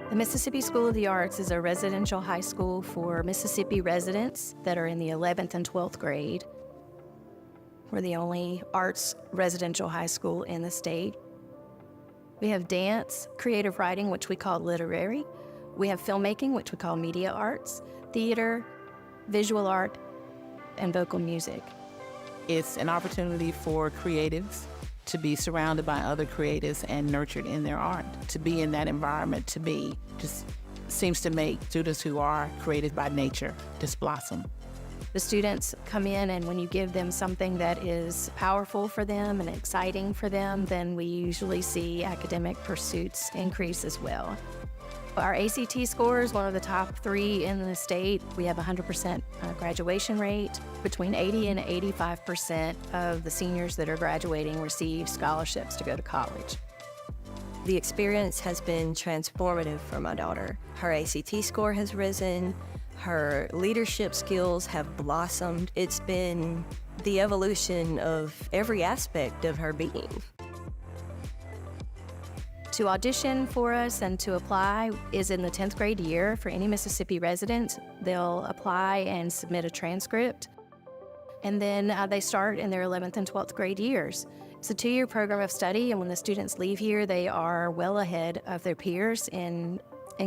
The Mississippi School of the Arts is a residential high school for Mississippi residents that are in the 11th and 12th grade. We're the only arts residential high school in the state. We have dance, creative writing, which we call literary. We have filmmaking, which we call media arts, theater, visual art, and vocal music. It's an opportunity for creatives to be surrounded by other creatives and nurtured in their art. To be in that environment, to be, just seems to make students who are creative by nature just blossom. The students come in, and when you give them something that is powerful for them and exciting for them, then we usually see academic pursuits increase as well. Our ACT score is one of the top 3 in the state. We have a 100% graduation rate. Between 80 and 85% of the seniors that are graduating receive scholarships to go to college. The experience has been transformative for my daughter. Her ACT score has risen. Her leadership skills have blossomed. It's been the evolution of every aspect of her being. To audition for us and to apply is in the 10th grade year for any Mississippi resident. They'll apply and submit a transcript. And then they start in their 11th and 12th grade years. It's a 2-year program of study, and when the students leave here, they are well ahead of their peers in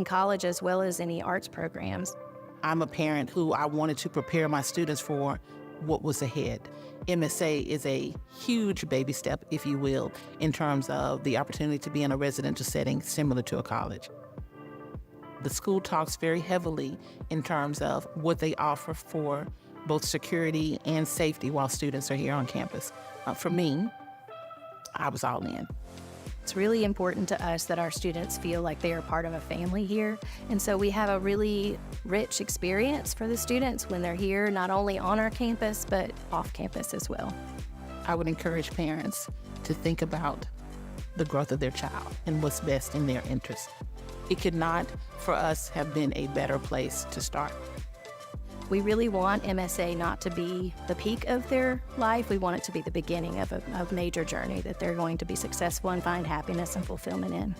college as well as any arts programs. I'm a parent who I wanted to prepare my students for what was ahead. MSA is a huge baby step, if you will, in terms of the opportunity to be in a residential setting similar to a college. The school talks very heavily in terms of what they offer for both security and safety while students are here on campus. For me, I was all in. It's really important to us that our students feel like they are part of a family here. And so we have a really rich experience for the students when they're here, not only on our campus, but off campus as well. I would encourage parents to think about the growth of their child and what's best in their interest. It could not, for us, have been a better place to start. We really want MSA not to be the peak of their life. We want it to be the beginning of a major journey that they're going to be successful and find happiness and fulfillment in.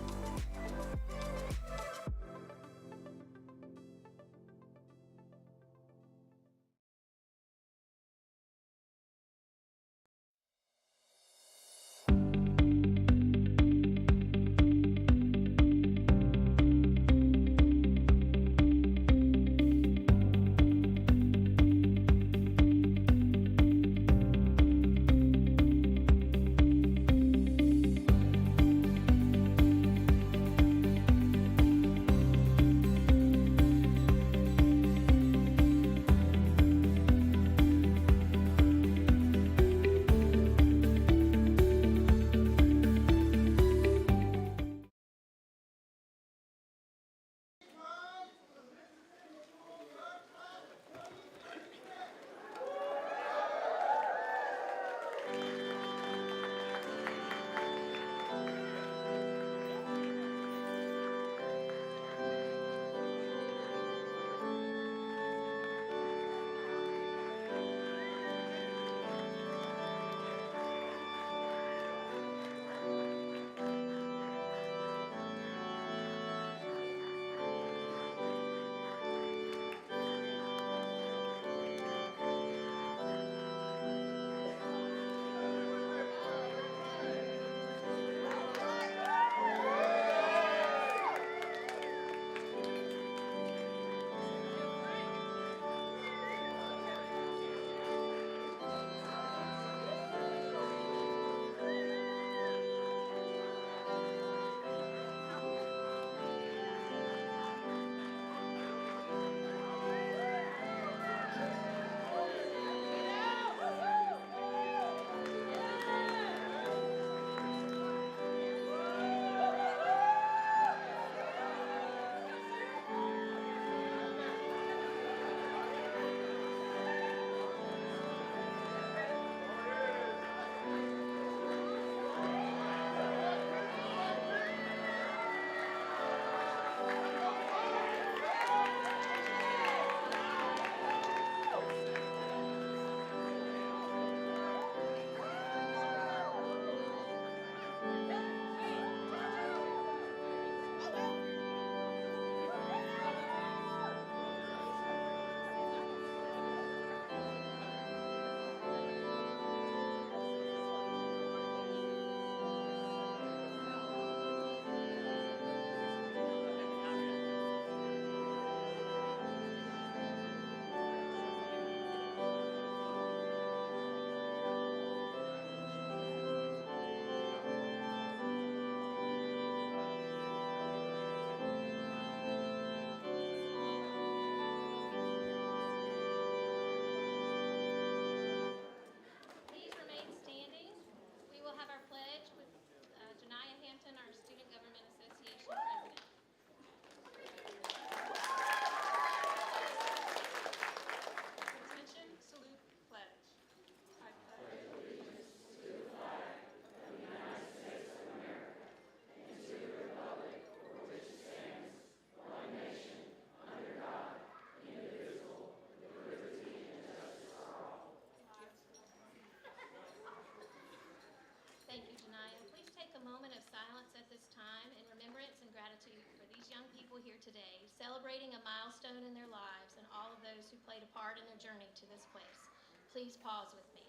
this time in remembrance and gratitude for these young people here today, celebrating a milestone in their lives and all of those who played a part in their journey to this place. Please pause with me.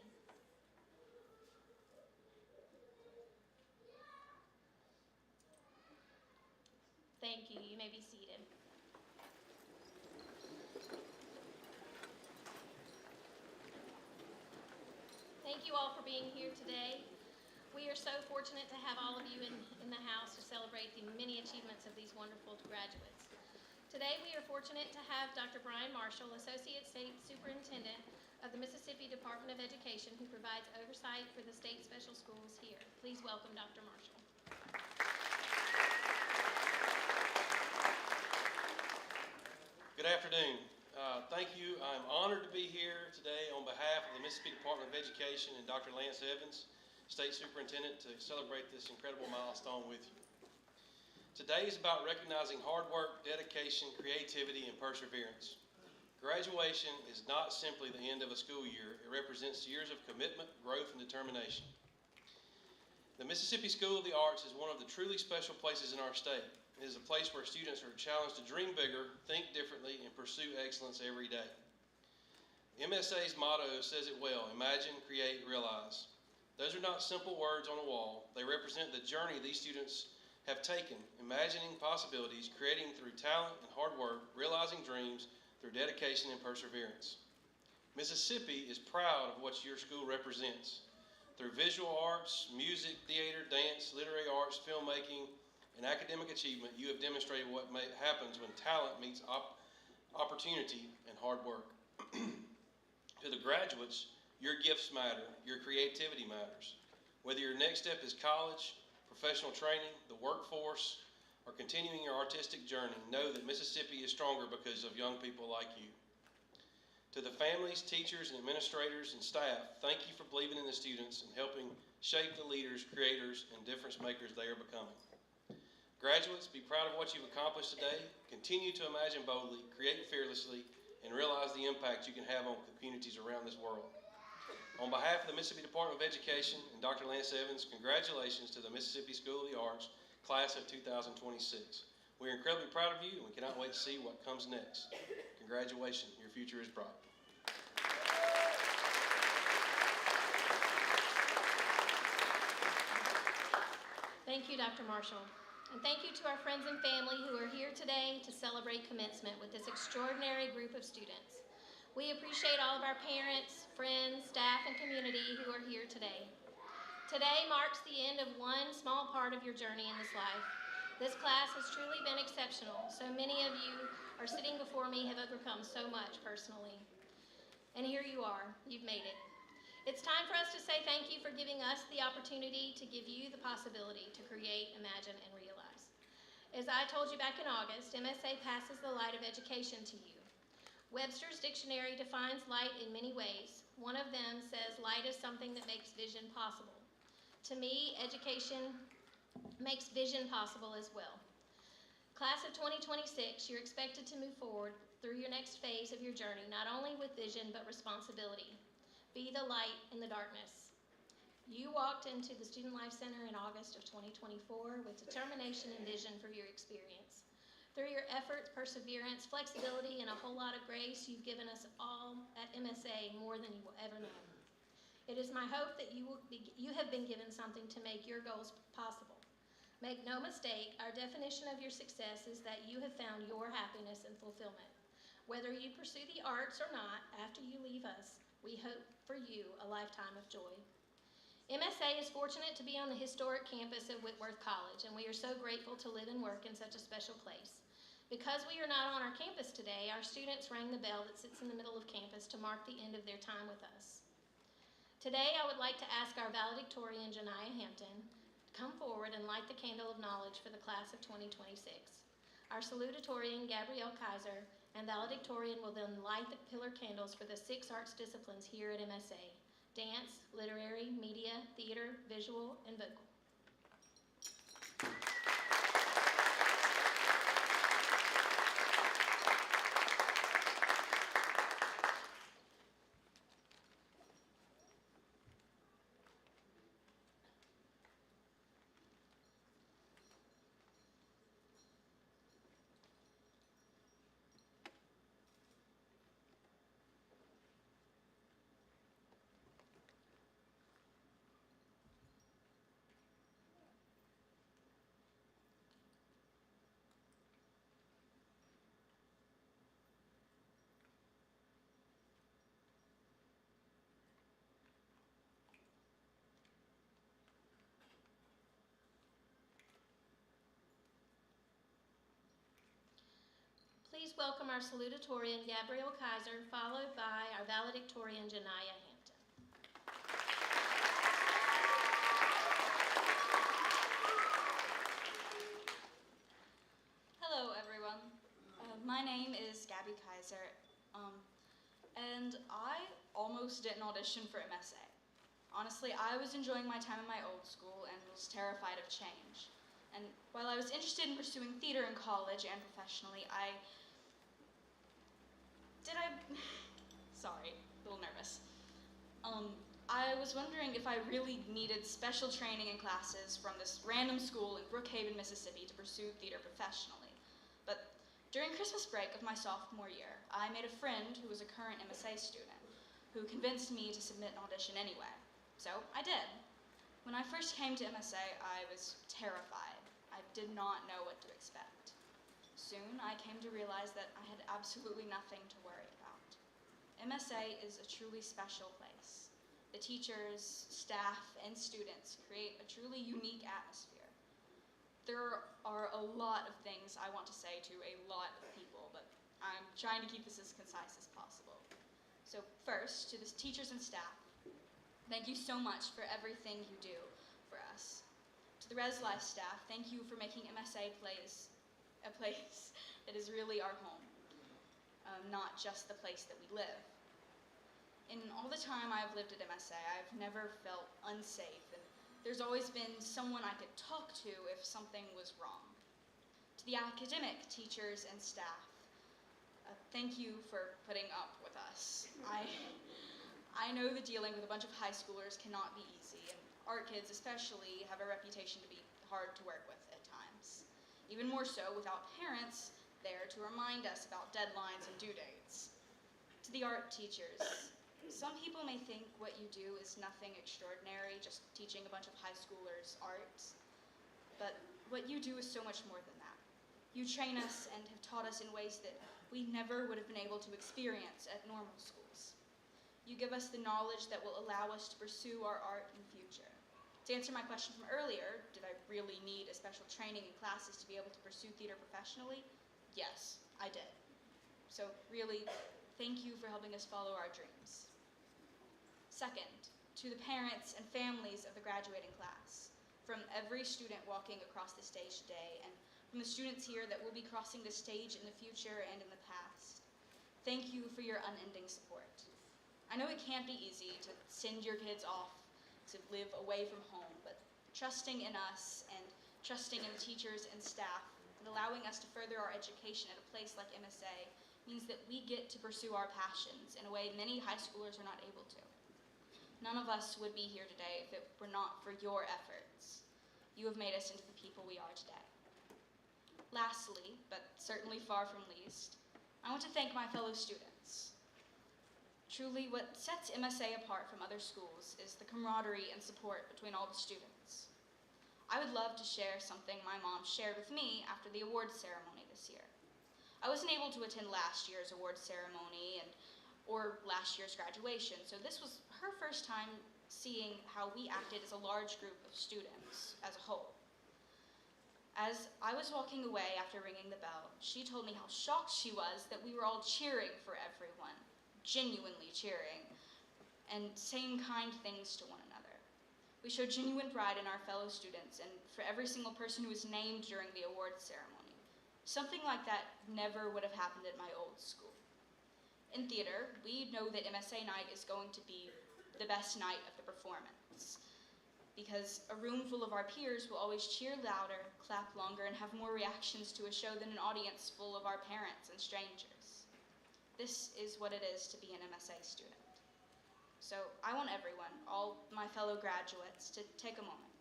Thank you. You may be seated. Thank you all for being here today. We are so fortunate to have all of you in the house to celebrate the many achievements of these wonderful graduates. Today we are fortunate to have Dr. Brian Marshall, Associate State Superintendent of the Mississippi Department of Education, who provides oversight for the state special schools here. Please welcome Dr. Marshall. Good afternoon. Thank you. I'm honored to be here today on behalf of the Mississippi Department of Education and Dr. Lance Evans, State Superintendent, to celebrate this incredible milestone with you. Today is about recognizing hard work, dedication, creativity, and perseverance. Graduation is not simply the end of a school year. It represents years of commitment, growth, and determination. The Mississippi School of the Arts is one of the truly special places in our state. It is a place where students are challenged to dream bigger, think differently, and pursue excellence every day. MSA's motto says it well: imagine, create, realize. Those are not simple words on a wall. They represent the journey these students have taken, imagining possibilities, creating through talent and hard work, realizing dreams through dedication and perseverance. Mississippi is proud of what your school represents. Through visual arts, music, theater, dance, literary arts, filmmaking, and academic achievement, you have demonstrated what happens when talent meets opportunity and hard work. To the graduates, your gifts matter, your creativity matters. Whether your next step is college, professional training, the workforce, or continuing your artistic journey, know that Mississippi is stronger because of young people like you. To the families, teachers, and administrators and staff, thank you for believing in the students and helping shape the leaders, creators, and difference makers they are becoming. Graduates, be proud of what you've accomplished today. Continue to imagine boldly, create fearlessly, and realize the impact you can have on communities around this world. On behalf of the Mississippi Department of Education and Dr. Lance Evans, congratulations to the Mississippi School of the Arts, class of 2026. We are incredibly proud of you, and we cannot wait to see what comes next. Congratulations, your future is bright. Thank you, Dr. Marshall. And thank you to our friends and family who are here today to celebrate commencement with this extraordinary group of students. We appreciate all of our parents, friends, staff, and community who are here today. Today marks the end of one small part of your journey in this life. This class has truly been exceptional. So many of you are sitting before me have overcome so much personally. And here you are, you've made it. It's time for us to say thank you for giving us the opportunity to give you the possibility to create, imagine, and realize. As I told you back in August, MSA passes the light of education to you. Webster's dictionary defines light in many ways. One of them says light is something that makes vision possible. To me, education makes vision possible as well. Class of 2026, you're expected to move forward through your next phase of your journey, not only with vision, but responsibility. Be the light in the darkness. You walked into the Student Life Center in August of 2024 with determination and vision for your experience. Through your efforts, perseverance, flexibility, and a whole lot of grace, you've given us all at MSA more than you will ever know. It is my hope that you have been given something to make your goals possible. Make no mistake, our definition of your success is that you have found your happiness and fulfillment. Whether you pursue the arts or not, after you leave us, we hope for you a lifetime of joy. MSA is fortunate to be on the historic campus of Whitworth College, and we are so grateful to live and work in such a special place. Because we are not on our campus today, our students rang the bell that sits in the middle of campus to mark the end of their time with us. Today, I would like to ask our valedictorian, Janiah Hampton, to come forward and light the candle of knowledge for the class of 2026. Our salutatorian, Gabrielle Kaiser, and valedictorian will then light the pillar candles for the 6 arts disciplines here at MSA: dance, literary, media, theater, visual, and vocal. please welcome our salutatorian, Gabrielle Kaiser, followed by our valedictorian, Janiyah Hampton. Hello, everyone. My name is Gabby Kaiser, and I almost didn't audition for MSA. Honestly, I was enjoying my time in my old school and was terrified of change. And while I was interested in pursuing theater in college and professionally, sorry, a little nervous. I was wondering if I really needed special training and classes from this random school in Brookhaven, Mississippi to pursue theater professionally. But during Christmas break of my sophomore year, I made a friend who was a current MSA student who convinced me to submit an audition anyway. So I did. When I first came to MSA, I was terrified. I did not know what to expect. Soon, I came to realize that I had absolutely nothing to worry about. MSA is a truly special place. The teachers, staff, and students create a truly unique atmosphere. There are a lot of things I want to say to a lot of people, but I'm trying to keep this as concise as possible. So first, to the teachers and staff, thank you so much for everything you do for us. To the Res Life staff, thank you for making MSA a place that is really our home, not just the place that we live. In all the time I've lived at MSA, I've never felt unsafe, and there's always been someone I could talk to if something was wrong. To the academic teachers and staff, thank you for putting up with us. I know that dealing with a bunch of high schoolers cannot be easy, and art kids especially have a reputation to be hard to work with at times. Even more so without parents there to remind us about deadlines and due dates. To the art teachers, some people may think what you do is nothing extraordinary, just teaching a bunch of high schoolers art, but what you do is so much more than that. You train us and have taught us in ways that we never would have been able to experience at normal schools. You give us the knowledge that will allow us to pursue our art in the future. To answer my question from earlier, did I really need a special training and classes to be able to pursue theater professionally? Yes, I did. So really, thank you for helping us follow our dreams. Second, to the parents and families of the graduating class, from every student walking across the stage today, and from the students here that will be crossing the stage in the future and in the past, thank you for your unending support. I know it can't be easy to send your kids off to live away from home, but trusting in us and trusting in the teachers and staff and allowing us to further our education at a place like MSA means that we get to pursue our passions in a way many high schoolers are not able to. None of us would be here today if it were not for your efforts. You have made us into the people we are today. Lastly, but certainly far from least, I want to thank my fellow students. Truly, what sets MSA apart from other schools is the camaraderie and support between all the students. I would love to share something my mom shared with me after the awards ceremony this year. I wasn't able to attend last year's awards ceremony or last year's graduation, so this was her first time seeing how we acted as a large group of students as a whole. As I was walking away after ringing the bell, she told me how shocked she was that we were all cheering for everyone, genuinely cheering, and saying kind things to one another. We showed genuine pride in our fellow students and for every single person who was named during the awards ceremony. Something like that never would have happened at my old school. In theater, we know that MSA night is going to be the best night of the performance because a room full of our peers will always cheer louder, clap longer, and have more reactions to a show than an audience full of our parents and strangers. This is what it is to be an MSA student. So I want everyone, all my fellow graduates, to take a moment.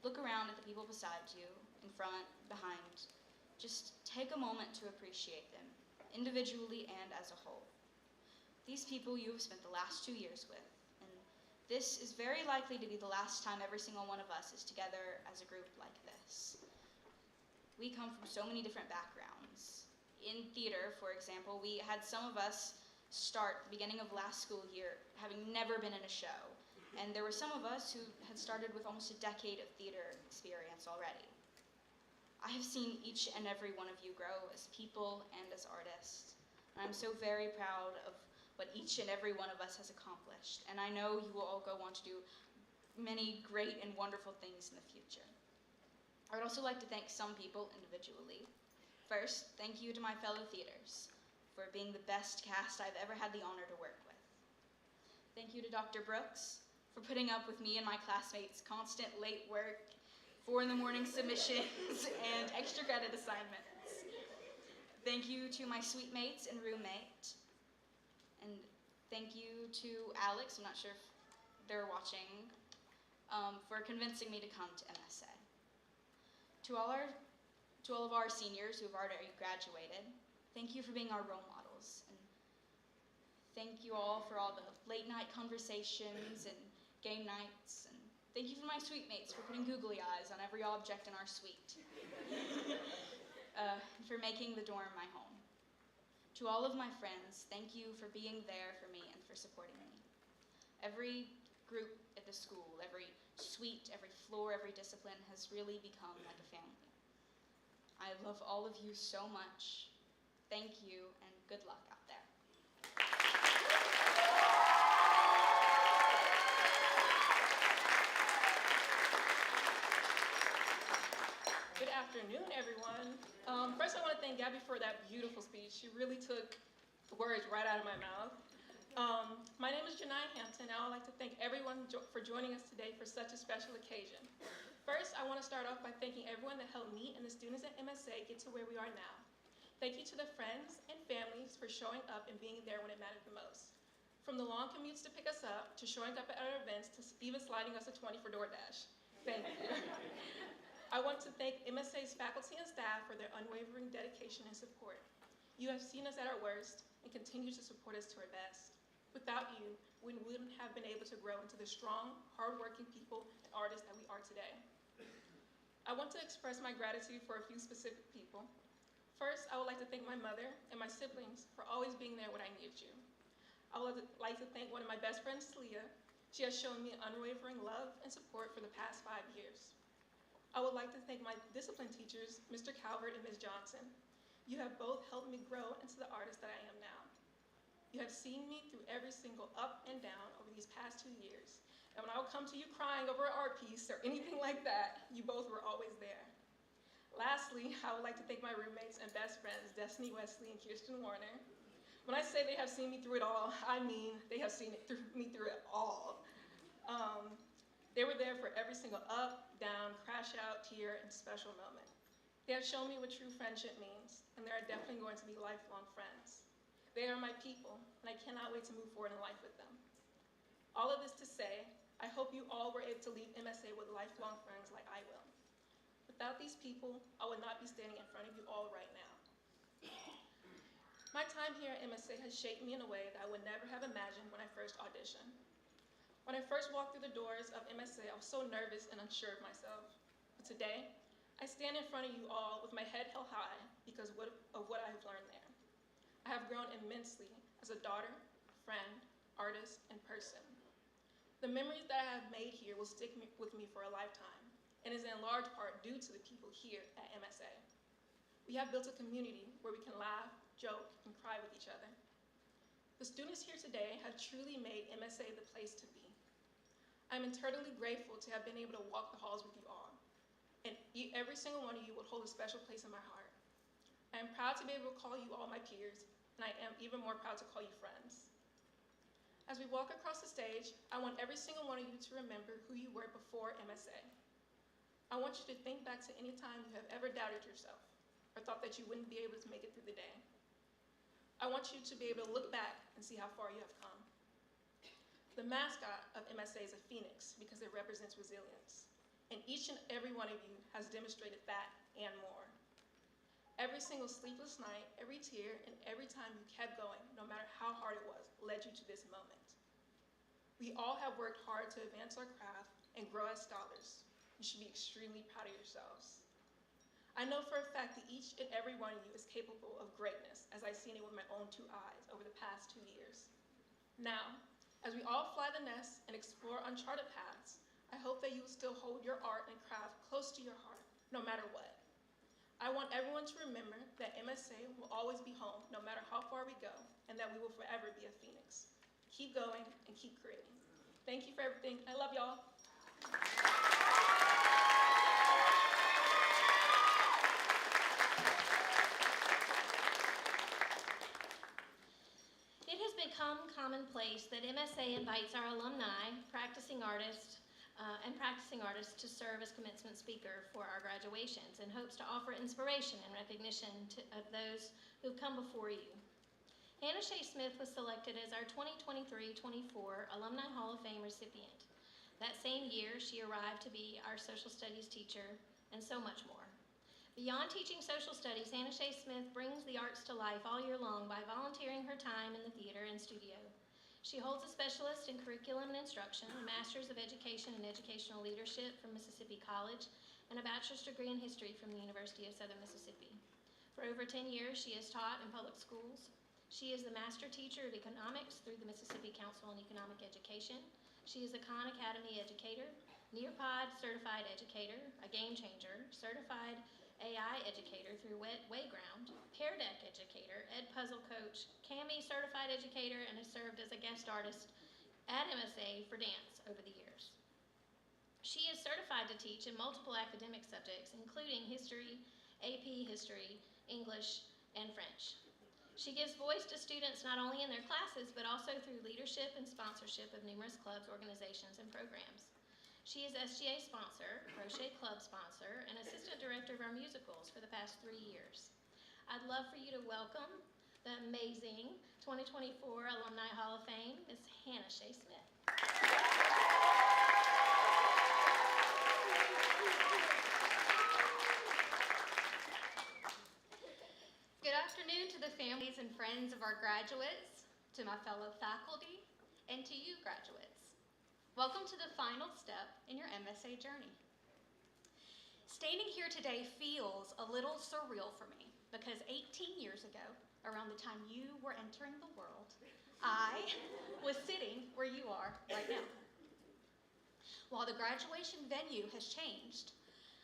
Look around at the people beside you, in front, behind. Just take a moment to appreciate them, individually and as a whole. These people you have spent the last 2 years with, and this is very likely to be the last time every single one of us is together as a group like this. We come from so many different backgrounds. In theater, for example, we had some of us start the beginning of last school year having never been in a show, and there were some of us who had started with almost a decade of theater experience already. I have seen each and every one of you grow as people and as artists. And I'm so very proud of what each and every one of us has accomplished. And I know you will all go on to do many great and wonderful things in the future. I would also like to thank some people individually. First, thank you to my fellow theaters for being the best cast I've ever had the honor to work with. Thank you to Dr. Brooks for putting up with me and my classmates' constant late work, 4 in the morning submissions, and extra credit assignments. Thank you to my suite mates and roommate. And thank you to Alex, I'm not sure if they're watching, for convincing me to come to MSA. To all of our seniors who have already graduated, thank you for being our role models. And thank you all for all the late night conversations and game nights. And thank you for my suite mates for putting googly eyes on every object in our suite. For making the dorm my home. To all of my friends, thank you for being there for me and for supporting me. Every group at the school, every suite, every floor, every discipline has really become like a family. I love all of you so much. Thank you, and good luck out there. Good afternoon, everyone. First, I want to thank Gabby for that beautiful speech. She really took the words right out of my mouth. My name is Janai Hampton, and I would like to thank everyone for joining us today for such a special occasion. First, I want to start off by thanking everyone that helped me and the students at MSA get to where we are now. Thank you to the friends and families for showing up and being there when it mattered the most. From the long commutes to pick us up, to showing up at our events, to even sliding us a 20 for DoorDash. Thank you. I want to thank MSA's faculty and staff for their unwavering dedication and support. You have seen us at our worst and continue to support us to our best. Without you, we wouldn't have been able to grow into the strong, hardworking people and artists that we are today. I want to express my gratitude for a few specific people. First, I would like to thank my mother and my siblings for always being there when I needed you. I would like to thank one of my best friends, Leah. She has shown me unwavering love and support for the past 5 years. I would like to thank my discipline teachers, Mr. Calvert and Ms. Johnson. You have both helped me grow into the artist that I am now. You have seen me through every single up and down over these past 2 years. And when I would come to you crying over an art piece or anything like that, you both were always there. Lastly, I would like to thank my roommates and best friends, Destiny Wesley and Kirsten Warner. When I say they have seen me through it all, I mean they have seen me through it all. They were there for every single up, down, crash out, tear, and special moment. They have shown me what true friendship means, and they are definitely going to be lifelong friends. They are my people, and I cannot wait to move forward in life with them. All of this to say, I hope you all were able to leave MSA with lifelong friends like I will. Without these people, I would not be standing in front of you all right now. My time here at MSA has shaped me in a way that I would never have imagined when I first auditioned. When I first walked through the doors of MSA, I was so nervous and unsure of myself. But today, I stand in front of you all with my head held high because of what I have learned there. I have grown immensely as a daughter, friend, artist, and person. The memories that I have made here will stick with me for a lifetime, and is in large part due to the people here at MSA. We have built a community where we can laugh, joke, and cry with each other. The students here today have truly made MSA the place to be. I'm eternally grateful to have been able to walk the halls with you all, and every single one of you will hold a special place in my heart. I am proud to be able to call you all my peers, and I am even more proud to call you friends. As we walk across the stage, I want every single one of you to remember who you were before MSA. I want you to think back to any time you have ever doubted yourself, or thought that you wouldn't be able to make it through the day. I want you to be able to look back and see how far you have come. The mascot of MSA is a phoenix because it represents resilience, and each and every one of you has demonstrated that and more. Every single sleepless night, every tear, and every time you kept going, no matter how hard it was, led you to this moment. We all have worked hard to advance our craft and grow as scholars. You should be extremely proud of yourselves. I know for a fact that each and every one of you is capable of greatness, as I've seen it with my own 2 eyes over the past 2 years. Now, as we all fly the nest and explore uncharted paths, I hope that you will still hold your art and craft close to your heart, no matter what. I want everyone to remember that MSA will always be home, no matter how far we go, and that we will forever be a phoenix. Keep going and keep creating. Thank you for everything. I love y'all. It has become commonplace that MSA invites our alumni, practicing artists to serve as commencement speaker for our graduations in hopes to offer inspiration and recognition of those who've come before you. Hannah Shea Smith was selected as our 2023-24 Alumni Hall of Fame recipient. That same year, she arrived to be our social studies teacher and so much more. Beyond teaching social studies, Hannah Shea Smith brings the arts to life all year long by volunteering her time in the theater and studio. She holds a specialist in curriculum and instruction, a master's of education and educational leadership from Mississippi College, and a bachelor's degree in history from the University of Southern Mississippi. For over 10 years, she has taught in public schools. She is the master teacher of economics through the Mississippi Council on Economic Education. She is a Khan Academy educator, Nearpod certified educator, a game changer, certified AI educator through Wayground, Pear Deck educator, Ed Puzzle coach, CAMI certified educator, and has served as a guest artist at MSA for dance over the years. She is certified to teach in multiple academic subjects, including history, AP history, English, and French. She gives voice to students not only in their classes, but also through leadership and sponsorship of numerous clubs, organizations, and programs. She is SGA sponsor, Crochet Club sponsor, and assistant director of our musicals for the past 3 years. I'd love for you to welcome the amazing 2024 Alumni Hall of Fame, Ms. Hannah Shea Smith. Good afternoon to the families and friends of our graduates, to my fellow faculty, and to you graduates. Welcome to the final step in your MSA journey. Standing here today feels a little surreal for me because 18 years ago, around the time you were entering the world, I was sitting where you are right now. While the graduation venue has changed,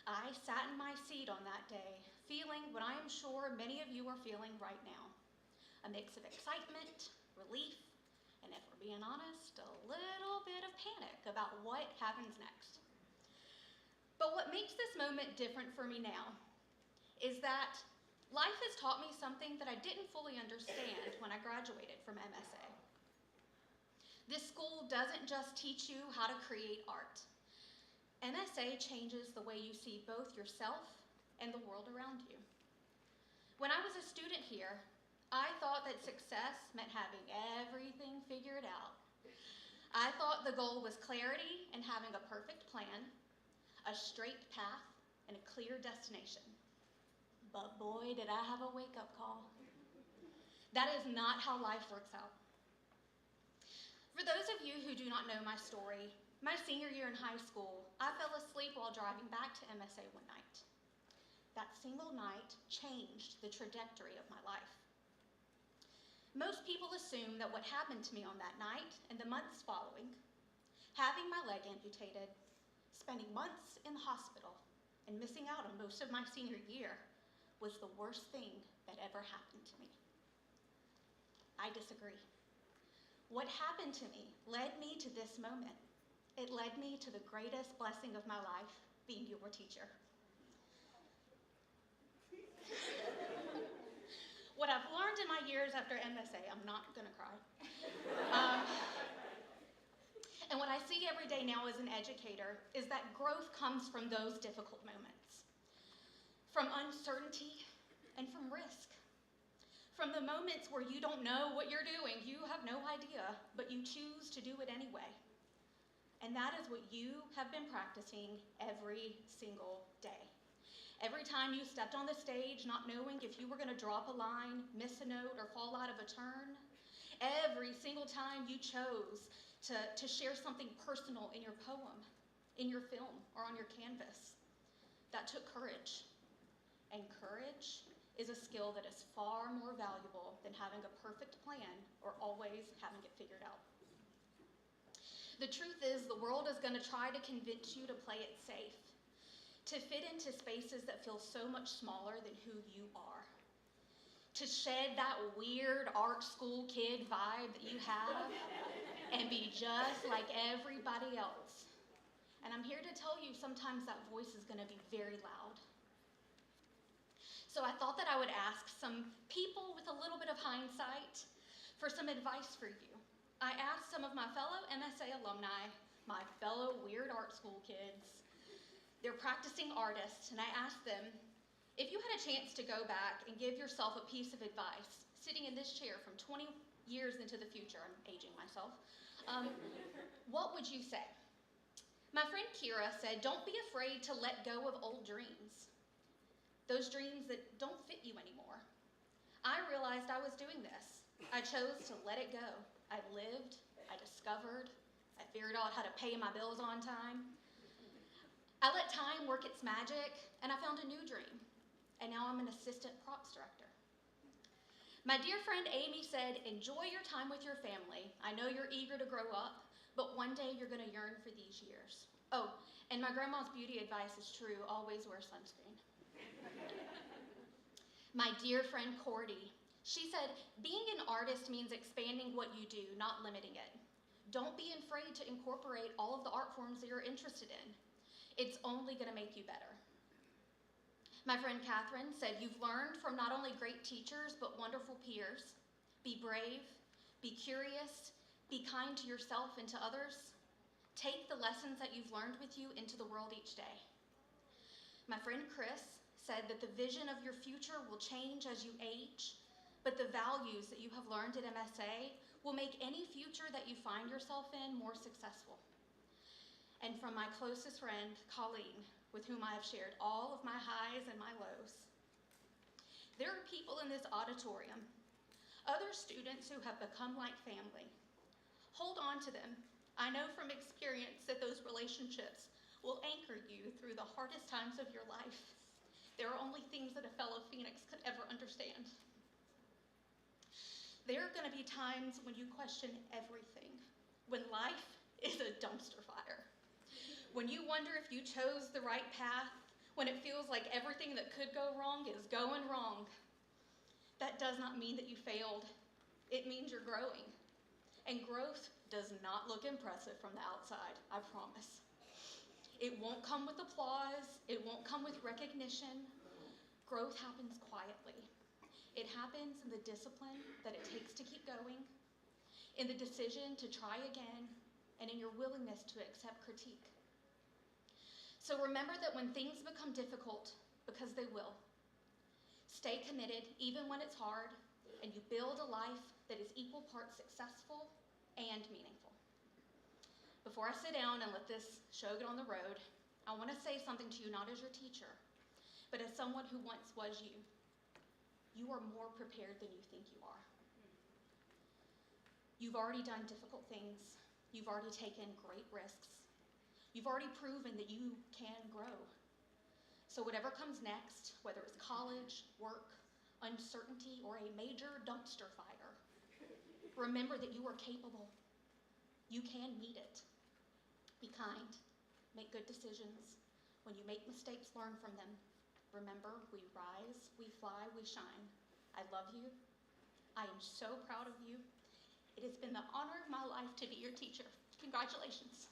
I sat in my seat on that day feeling what I am sure many of you are feeling right now. A mix of excitement, relief, and if we're being honest, a little bit of panic about what happens next. But what makes this moment different for me now is that life has taught me something that I didn't fully understand when I graduated from MSA. This school doesn't just teach you how to create art. MSA changes the way you see both yourself and the world around you. When I was a student here, I thought that success meant having everything figured out. I thought the goal was clarity and having a perfect plan, a straight path, and a clear destination. But boy, did I have a wake-up call. That is not how life works out. For those of you who do not know my story, my senior year in high school, I fell asleep while driving back to MSA one night. That single night changed the trajectory of my life. Most people assume that what happened to me on that night and the months following, having my leg amputated, spending months in the hospital, and missing out on most of my senior year was the worst thing that ever happened to me. I disagree. What happened to me led me to this moment. It led me to the greatest blessing of my life, being your teacher. What I've learned in my years after MSA, I'm not gonna cry. And what I see every day now as an educator is that growth comes from those difficult moments, from uncertainty and from risk, from the moments where you don't know what you're doing, you have no idea, but you choose to do it anyway. And that is what you have been practicing every single day. Every time you stepped on the stage not knowing if you were going to drop a line, miss a note, or fall out of a turn, every single time you chose to share something personal in your poem, in your film, or on your canvas, that took courage. And courage is a skill that is far more valuable than having a perfect plan or always having it figured out. The truth is, the world is going to try to convince you to play it safe, to fit into spaces that feel so much smaller than who you are, to shed that weird art school kid vibe that you have and be just like everybody else. And I'm here to tell you, sometimes that voice is going to be very loud. So I thought that I would ask some people with a little bit of hindsight for some advice for you. I asked some of my fellow MSA alumni, my fellow weird art school kids, they're practicing artists, and I asked them, if you had a chance to go back and give yourself a piece of advice, sitting in this chair from 20 years into the future, I'm aging myself, what would you say? My friend Kira said, don't be afraid to let go of old dreams. Those dreams that don't fit you anymore. I realized I was doing this. I chose to let it go. I lived, I discovered, I figured out how to pay my bills on time. I let time work its magic, and I found a new dream. And now I'm an assistant props director. My dear friend Amy said, enjoy your time with your family. I know you're eager to grow up, but one day you're gonna yearn for these years. Oh, and my grandma's beauty advice is true, always wear sunscreen. My dear friend Cordy, she said, being an artist means expanding what you do, not limiting it. Don't be afraid to incorporate all of the art forms that you're interested in. It's only gonna make you better. My friend Catherine said, you've learned from not only great teachers, but wonderful peers. Be brave, be curious, be kind to yourself and to others. Take the lessons that you've learned with you into the world each day. My friend Chris said that the vision of your future will change as you age, but the values that you have learned at MSA will make any future that you find yourself in more successful. And from my closest friend, Co-Lin, with whom I have shared all of my highs and my lows. There are people in this auditorium, other students who have become like family. Hold on to them. I know from experience that those relationships will anchor you through the hardest times of your life. There are only things that a fellow Phoenix could ever understand. There are gonna be times when you question everything, when life is a dumpster fire. When you wonder if you chose the right path, when it feels like everything that could go wrong is going wrong. That does not mean that you failed. It means you're growing. And growth does not look impressive from the outside, I promise. It won't come with applause. It won't come with recognition. Growth happens quietly. It happens in the discipline that it takes to keep going, in the decision to try again, and in your willingness to accept critique. So remember that when things become difficult, because they will, stay committed even when it's hard, and you build a life that is equal parts successful and meaningful. Before I sit down and let this show get on the road, I want to say something to you, not as your teacher, but as someone who once was you. You are more prepared than you think you are. You've already done difficult things. You've already taken great risks. You've already proven that you can grow. So whatever comes next, whether it's college, work, uncertainty, or a major dumpster fire, remember that you are capable. You can meet it. Be kind. Make good decisions. When you make mistakes, learn from them. Remember, we rise, we fly, we shine. I love you. I am so proud of you. It has been the honor of my life to be your teacher. Congratulations.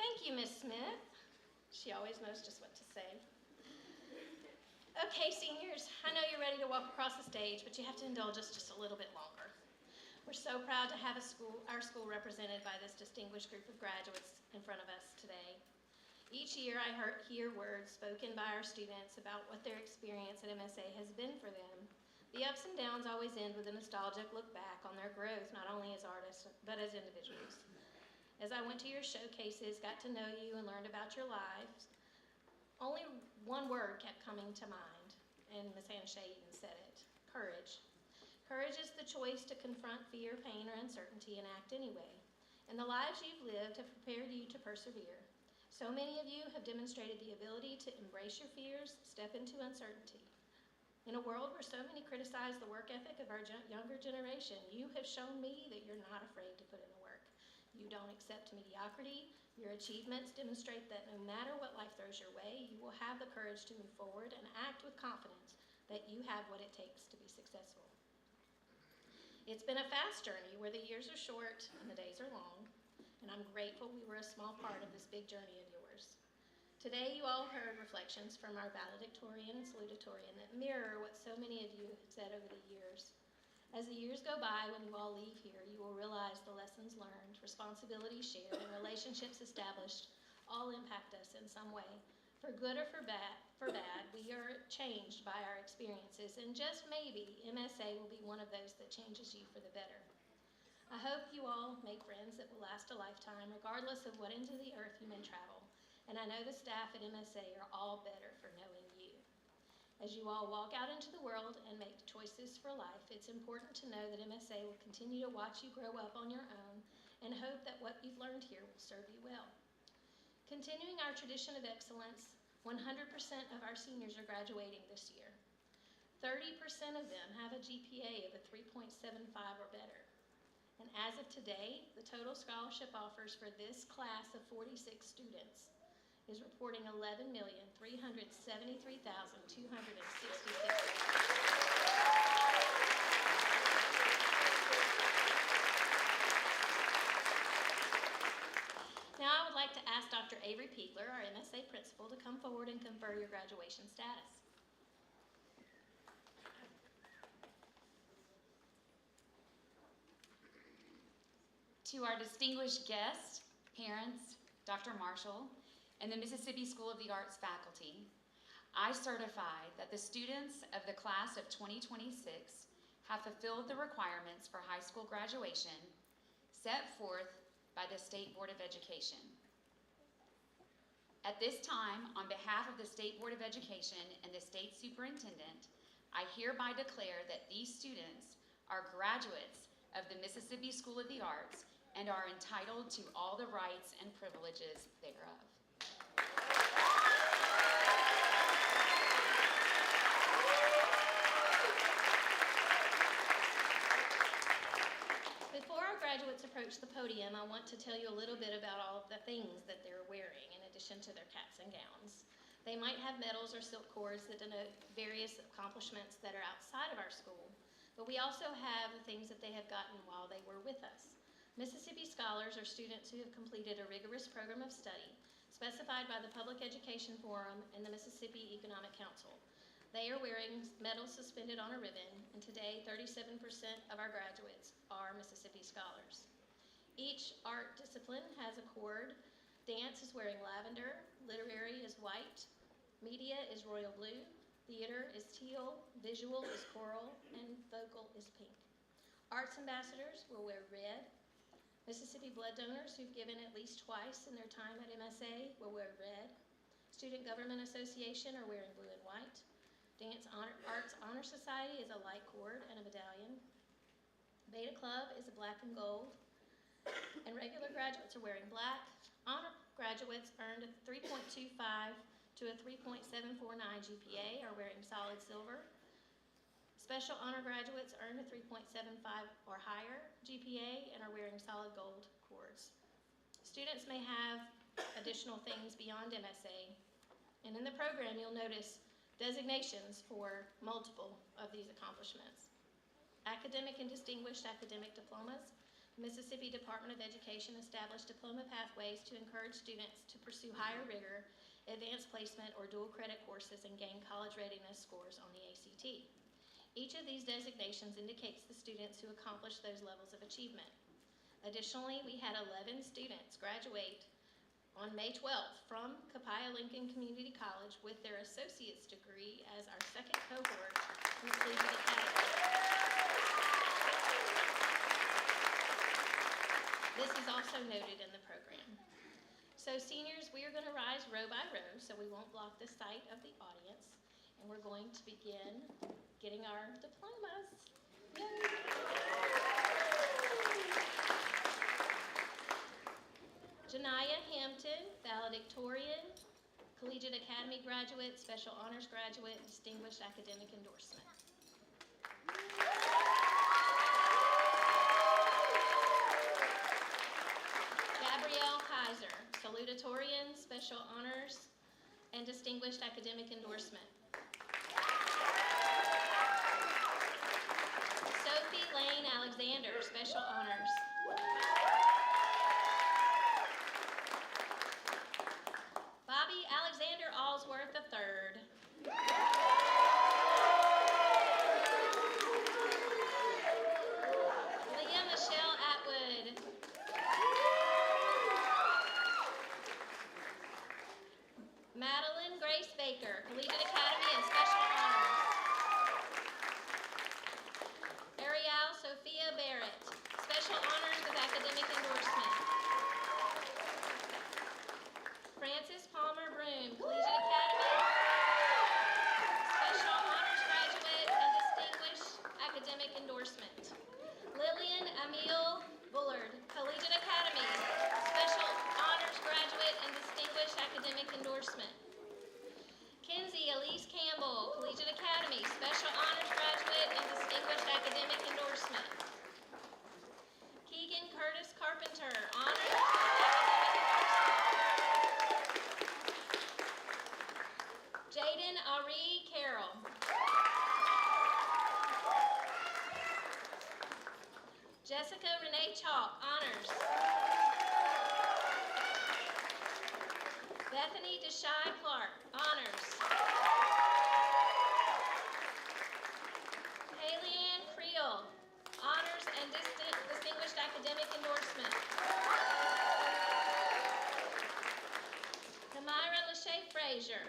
Thank you, Miss Smith. She always knows just what to say. Okay, seniors, I know you're ready to walk across the stage, but you have to indulge us just a little bit longer. We're so proud to have our school represented by this distinguished group of graduates in front of us today. Each year I hear words spoken by our students about what their experience at MSA has been for them. The ups and downs always end with a nostalgic look back on their growth, not only as artists, but as individuals. As I went to your showcases, got to know you, and learned about your lives, only one word kept coming to mind, and Ms. Hanshay even said it: courage. Courage is the choice to confront fear, pain, or uncertainty and act anyway. And the lives you've lived have prepared you to persevere. So many of you have demonstrated the ability to embrace your fears, step into uncertainty. In a world where so many criticize the work ethic of our younger generation, you have shown me that you're not afraid to put in the work. You don't accept mediocrity. Your achievements demonstrate that no matter what life throws your way, you will have the courage to move forward and act with confidence that you have what it takes to be successful. It's been a fast journey where the years are short and the days are long, and I'm grateful we were a small part of this big journey of yours. Today, you all heard reflections from our valedictorian and salutatorian that mirror what so many of you have said over the years. As the years go by, when you all leave here, you will realize the lessons learned, responsibilities shared, and relationships established all impact us in some way. For good or for bad, we are changed by our experiences, and just maybe MSA will be one of those that changes you for the better. I hope you all make friends that will last a lifetime, regardless of what ends of the earth you may travel. And I know the staff at MSA are all better for knowing you. As you all walk out into the world and make choices for life, it's important to know that MSA will continue to watch you grow up on your own and hope that what you've learned here will serve you well. Continuing our tradition of excellence, 100% of our seniors are graduating this year. 30% of them have a GPA of a 3.75 or better. And as of today, the total scholarship offers for this class of 46 students is reporting $11,373,266. Now I would like to ask Dr. Avery Piegler, our MSA principal, to come forward and confer your graduation status. To our distinguished guests, parents, Dr. Marshall, and the Mississippi School of the Arts faculty, I certify that the students of the class of 2026 have fulfilled the requirements for high school graduation set forth by the State Board of Education. At this time, on behalf of the State Board of Education and the State Superintendent, I hereby declare that these students are graduates of the Mississippi School of the Arts and are entitled to all the rights and privileges thereof. Before our graduates approach the podium, I want to tell you a little bit about all of the things that they're wearing in addition to their caps and gowns. They might have medals or silk cords that denote various accomplishments that are outside of our school, but we also have the things that they have gotten while they were with us. Mississippi Scholars are students who have completed a rigorous program of study specified by the Public Education Forum and the Mississippi Economic Council. They are wearing medals suspended on a ribbon, and today 37% of our graduates are Mississippi Scholars. Each art discipline has a cord. Dance is wearing lavender, literary is white, media is royal blue, theater is teal, visual is coral, and vocal is pink. Arts ambassadors will wear red. Mississippi blood donors who've given at least twice in their time at MSA will wear red. Student Government Association are wearing blue and white. Arts Honor Society is a light cord and a medallion. Beta Club is a black and gold. And regular graduates are wearing black. Honor graduates earned a 3.25 to a 3.749 GPA are wearing solid silver. Special honor graduates earned a 3.75 or higher GPA and are wearing solid gold cords. Students may have additional things beyond MSA, and in the program you'll notice designations for multiple of these accomplishments. Academic and distinguished academic diplomas. The Mississippi Department of Education established diploma pathways to encourage students to pursue higher rigor, advanced placement, or dual credit courses and gain college readiness scores on the ACT. Each of these designations indicates the students who accomplished those levels of achievement. Additionally, we had 11 students graduate on May 12th from Copiah-Lincoln Community College with their associate's degree as our second cohort completed academy. This is also noted in the program. So seniors, we are going to rise row by row so we won't block the sight of the audience, and we're going to begin getting our diplomas. Yay! Janiyah Hampton, valedictorian, Collegiate Academy graduate, Special Honors graduate, Distinguished Academic Endorsement. Gabrielle Kaiser, Salutatorian, Special Honors, and Distinguished Academic Endorsement. Sophie Lane Alexander, Special Honors. Bobby Alexander Allsworth III. Leah Michelle Atwood. Madeline Grace Baker, Collegiate Academy and Special Honors. Ariel Sophia Barrett, Special Honors with Academic Endorsement. Frances Palmer Broom, Collegiate Academy, Special Honors Graduate and Distinguished Academic Endorsement. Lillian Emile Bullard, Collegiate Academy, Special Honors Graduate and Distinguished Academic Endorsement. Kinsey Elise Campbell, Collegiate Academy, Special Honors Graduate and Distinguished Academic Endorsement. Keegan Curtis Carpenter, Honors Academic Endorsement. Jaden Ari Carroll. Jessica Renee Chalk, Honors. Bethany Deshae Clark, Honors. Haley-Ann Creel, Honors and Distinguished Academic Endorsement. Namira Lachey Frazier.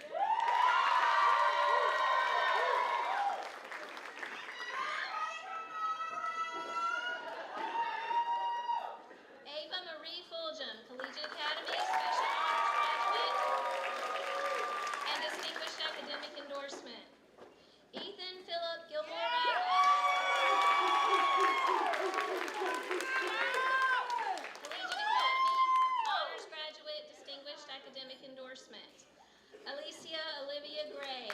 Ava Marie Fulgham, Collegiate Academy, Special Honors Graduate and Distinguished Academic Endorsement. Ethan Philip Gilmore Radcliffe. Collegiate Academy, Honors Graduate, Distinguished Academic Endorsement. Alicia Olivia Gray.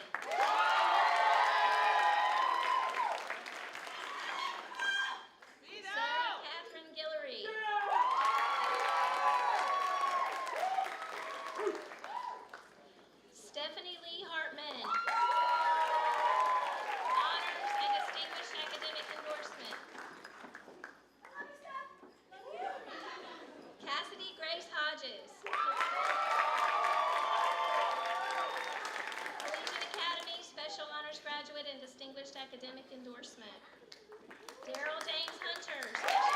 Sarah Catherine Guillory. Stephanie Lee Hartman. Honors and Distinguished Academic Endorsement. Cassidy Grace Hodges. Collegiate Academy, Special Honors Graduate and Distinguished Academic Endorsement. Daryl James Hunter, Special